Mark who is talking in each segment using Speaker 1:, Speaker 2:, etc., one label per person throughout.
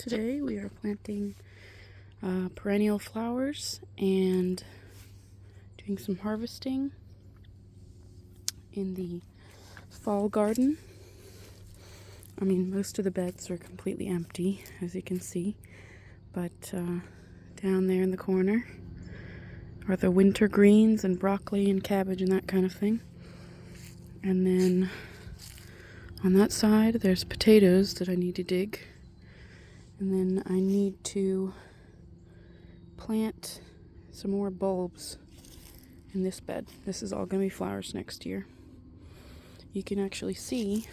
Speaker 1: Today we are planting perennial flowers and doing some harvesting in the fall garden. I mean, most of the beds are completely empty, as you can see, but down there in the corner are the winter greens and broccoli and cabbage and that kind of thing. And then on that side there's potatoes that I need to dig. And then I need to plant some more bulbs in this bed. This is all going to be flowers next year. You can actually see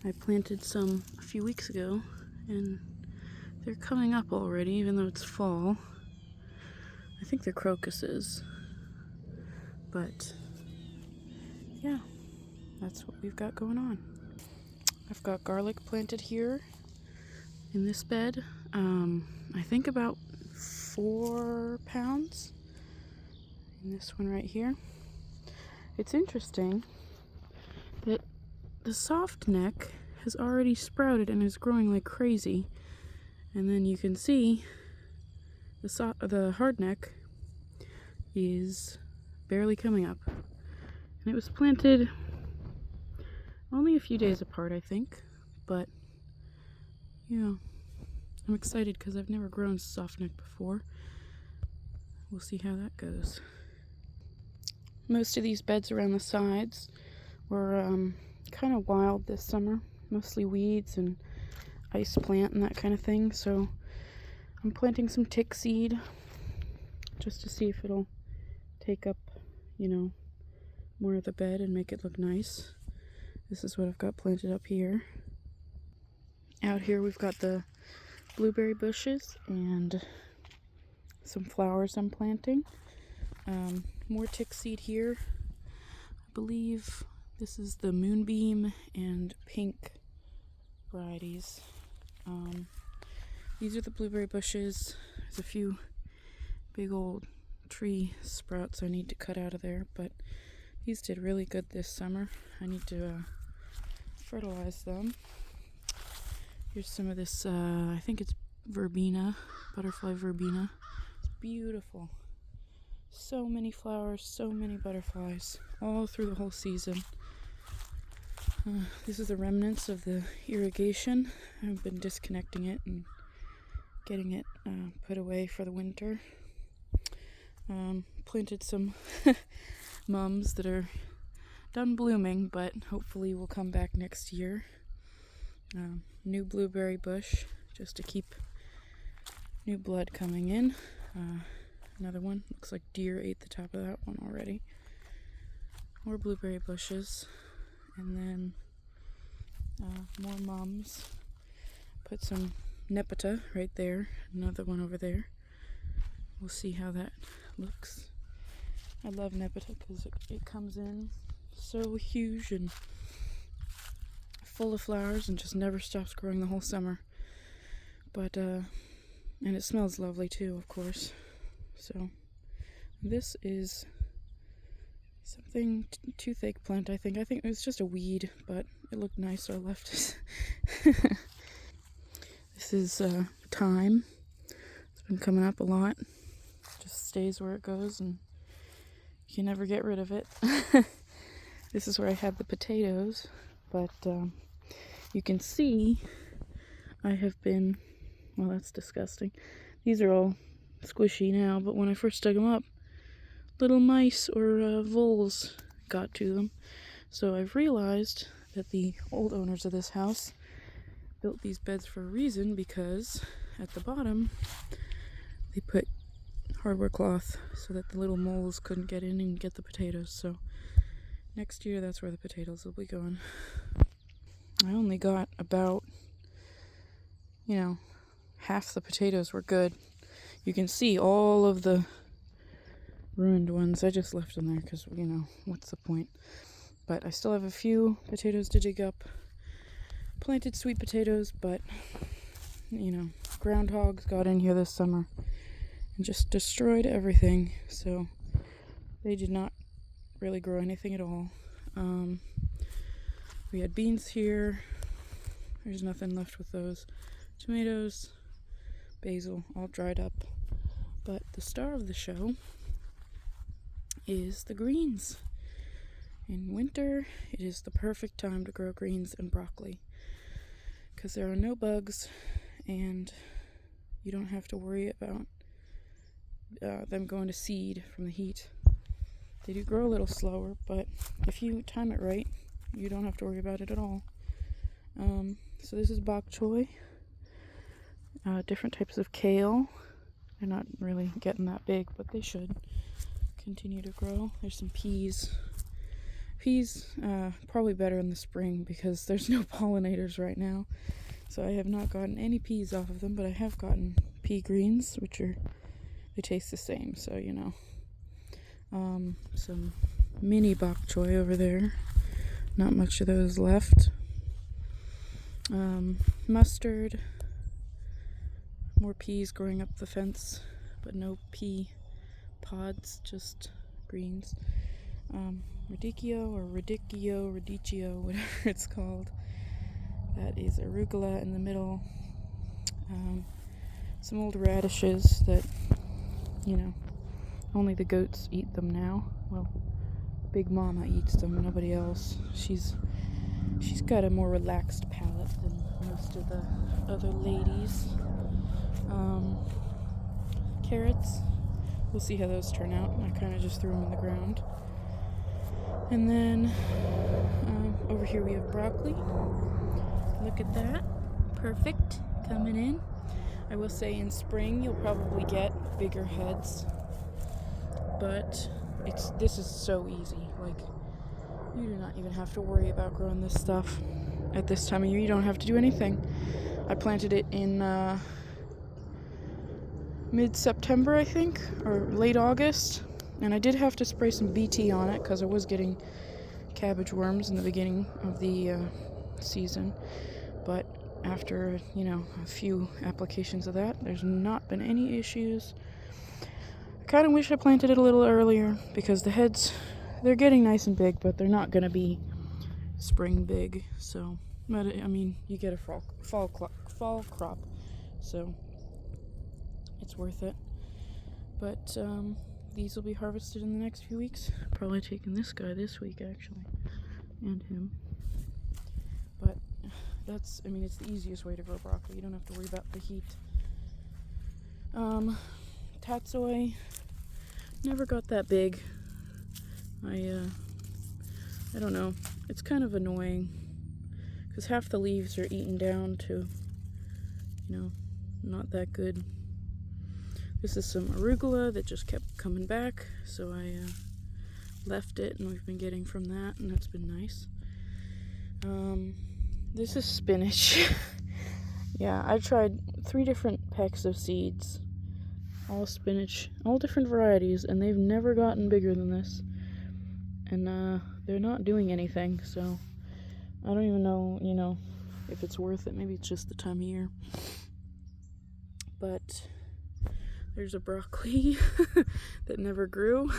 Speaker 1: I planted some a few weeks ago and they're coming up already, even though it's fall. I think they're crocuses. But yeah, that's what we've got going on. I've got garlic planted here in this bed. I think about 4 pounds in this one right here. It's interesting that the soft neck has already sprouted and is growing like crazy, and then you can see the hard neck is barely coming up, and it was planted only a few days apart, I think, but yeah, I'm excited because I've never grown soft neck before. We'll see how that goes. Most of these beds around the sides were kind of wild this summer, mostly weeds and ice plant and that kind of thing, so I'm planting some tick seed just to see if it'll take up, more of the bed and make it look nice. This is what I've got planted up here. Out here we've got the blueberry bushes and some flowers I'm planting. More tick seed here. I believe this is the moonbeam and pink varieties. These are the blueberry bushes. There's a few big old tree sprouts I need to cut out of there, but these did really good this summer. I need to fertilize them. Here's some of this, I think it's verbena, butterfly verbena. It's beautiful. So many flowers, so many butterflies, all through the whole season. This is the remnants of the irrigation. I've been disconnecting it and getting it put away for the winter. Planted some mums that are done blooming, but hopefully will come back next year. New blueberry bush, just to keep new blood coming in. Another one, looks like deer ate the top of that one already. More blueberry bushes, and then more mums. Put some nepeta right there, another one over there. We'll see how that looks. I love nepeta because it comes in so huge and full of flowers and just never stops growing the whole summer. But and it smells lovely too, of course. So this is something toothache plant, I think. I think it was just a weed, but it looked nice, so I left it. This is thyme. It's been coming up a lot. Just stays where it goes and you can never get rid of it. This is where I had the potatoes, but you can see I have been, well, that's disgusting. These are all squishy now, but when I first dug them up, little mice or voles got to them. So I've realized that the old owners of this house built these beds for a reason, because at the bottom they put hardware cloth so that the little moles couldn't get in and get the potatoes. So next year that's where the potatoes will be going. I only got about, half the potatoes were good. You can see all of the ruined ones. I just left them there because, what's the point? But I still have a few potatoes to dig up. Planted sweet potatoes, but, groundhogs got in here this summer and just destroyed everything. So they did not really grow anything at all. We had beans here. There's nothing left with those. tomatoes, basil, all dried up. But the star of the show is the greens. In winter, it is the perfect time to grow greens and broccoli because there are no bugs and you don't have to worry about them going to seed from the heat. They do grow a little slower, but if you time it right, you don't have to worry about it at all. So this is bok choy, different types of kale. They're not really getting that big, but they should continue to grow. There's some peas. Peas, probably better in the spring because there's no pollinators right now. So I have not gotten any peas off of them, but I have gotten pea greens, they taste the same, so you know. Some mini bok choy over there. Not much of those left. Mustard. More peas growing up the fence, but no pea pods, just greens. Radicchio, whatever it's called. That is arugula in the middle. Some old radishes that, you know, only the goats eat them now. Well, Big Mama eats them, nobody else. She's got a more relaxed palate than most of the other ladies. Carrots. We'll see how those turn out. I kind of just threw them in the ground. And then over here we have broccoli. Look at that. Perfect. Coming in. I will say in spring you'll probably get bigger heads. But this is so easy. Like, you do not even have to worry about growing this stuff at this time of year. You don't have to do anything. I planted it in mid-September, I think, or late August. And I did have to spray some BT on it because I was getting cabbage worms in the beginning of the season. But after, a few applications of that, there's not been any issues. I kind of wish I planted it a little earlier because the heads, they're getting nice and big, but they're not going to be spring big. So, but I mean, you get a fall crop, so it's worth it. But these will be harvested in the next few weeks. Probably taking this guy this week, actually, and him. But it's the easiest way to grow broccoli. You don't have to worry about the heat. Tatsoi never got that big. I don't know. It's kind of annoying because half the leaves are eaten down to, not that good. This is some arugula that just kept coming back, so I left it, and we've been getting from that, and that's been nice. This is spinach. Yeah, I tried 3 different packs of seeds, all spinach, all different varieties, and they've never gotten bigger than this. And they're not doing anything, so I don't even know, if it's worth it. Maybe it's just the time of year. But there's a broccoli that never grew.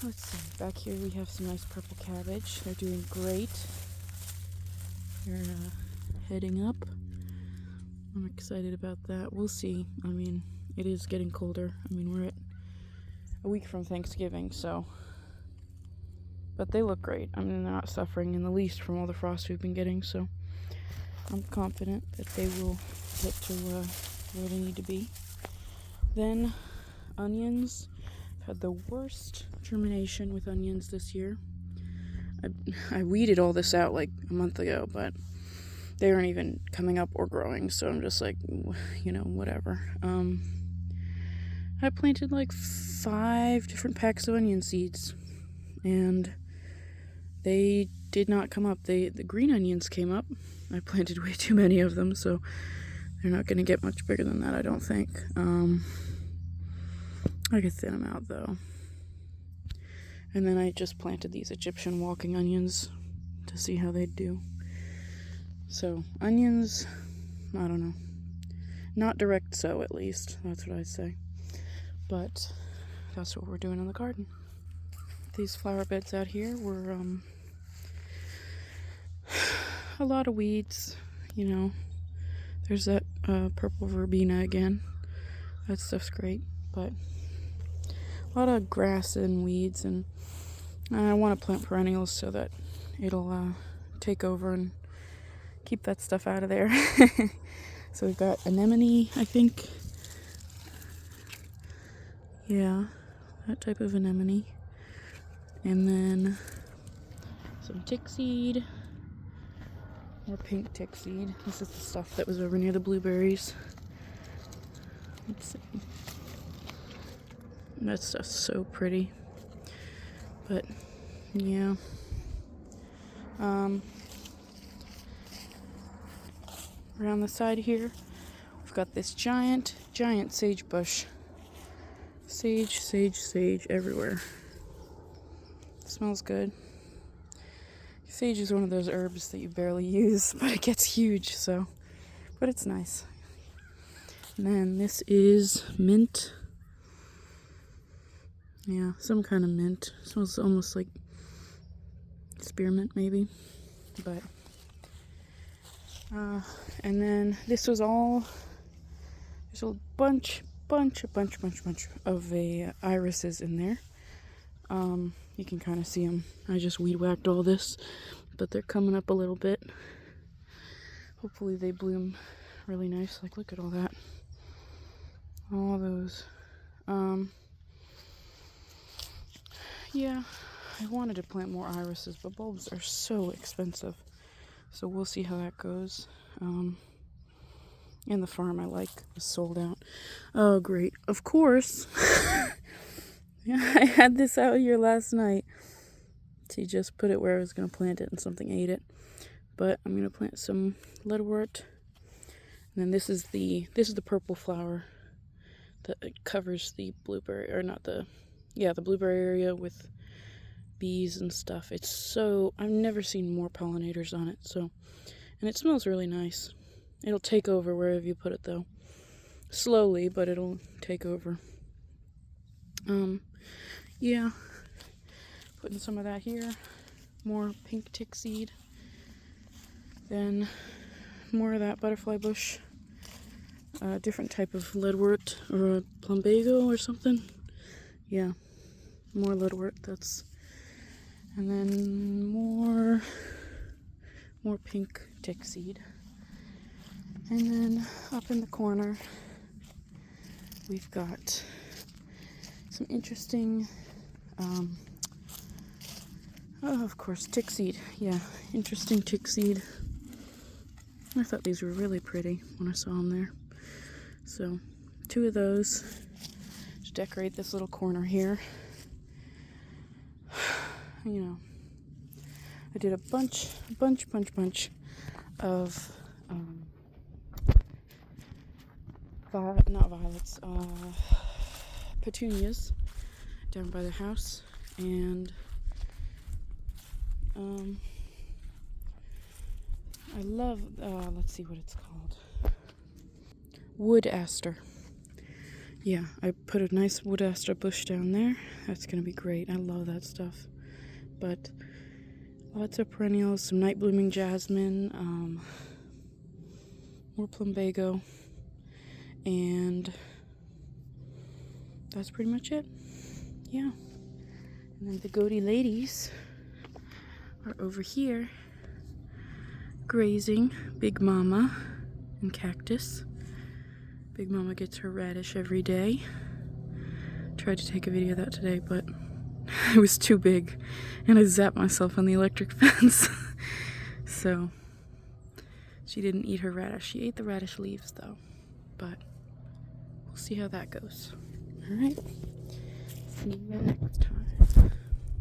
Speaker 1: Let's see. Back here we have some nice purple cabbage. They're doing great. They're heading up. I'm excited about that. We'll see. It is getting colder. We're at a week from Thanksgiving, so. But they look great. They're not suffering in the least from all the frost we've been getting, so I'm confident that they will get to where they need to be. Then, onions. I've had the worst germination with onions this year. I weeded all this out like a month ago, but they aren't even coming up or growing, so I'm just like, whatever. I planted like 5 different packs of onion seeds, and they did not come up. The green onions came up. I planted way too many of them, so they're not going to get much bigger than that, I don't think. I could thin them out, though. And then I just planted these Egyptian walking onions to see how they'd do. So, onions, I don't know. Not direct sow, at least. That's what I say. But that's what we're doing in the garden. These flower beds out here were a lot of weeds, you know. There's that purple verbena again. That stuff's great, but a lot of grass and weeds, and I want to plant perennials so that it'll take over and keep that stuff out of there. So we've got anemone, I think. Yeah, that type of anemone. And then some tick seed. More pink tick seed. This is the stuff that was over near the blueberries. Let's see. That stuff's so pretty. But, yeah. Around the side here, we've got this giant sage bush. Sage, sage, sage everywhere. Smells good. Sage is one of those herbs that you barely use, but it gets huge, so. But it's nice. And then this is mint. Yeah, some kind of mint. Smells almost like spearmint, maybe. But, and then this was all, there's a bunch of irises in there. You can kind of see them. I just weed whacked all this, but they're coming up a little bit. Hopefully they bloom really nice. Like, look at all that. All those. Yeah, I wanted to plant more irises, but bulbs are so expensive. So we'll see how that goes. And the farm I like is sold out. Oh, great. Of course. Yeah, I had this out here last night. She just put it where I was going to plant it and something ate it. But I'm going to plant some leadwort. And then this is the purple flower that covers the blueberry, or not the, yeah, the blueberry area with bees and stuff. It's so, I've never seen more pollinators on it. So, and it smells really nice. It'll take over wherever you put it though. Slowly, but it'll take over. Yeah. Putting some of that here. More pink tick seed. Then more of that butterfly bush. Different type of leadwort or a plumbago or something. Yeah. More leadwort. That's, and then more pink tick seed. And then up in the corner, we've got some interesting, oh, of course, tick seed. Yeah, interesting tick seed. I thought these were really pretty when I saw them there. So, 2 of those to decorate this little corner here. You know, I did a bunch of, not violets, petunias down by the house, and I love, let's see what it's called, wood aster. Yeah, I put a nice wood aster bush down there. That's gonna be great. I love that stuff. But lots of perennials, some night blooming jasmine, more plumbago, and that's pretty much it. Yeah. And then the goatee ladies are over here grazing Big Mama and Cactus. Big Mama gets her radish every day. Tried to take a video of that today, but it was too big and I zapped myself on the electric fence. So she didn't eat her radish. She ate the radish leaves though, but we'll see how that goes. All right. See you next time.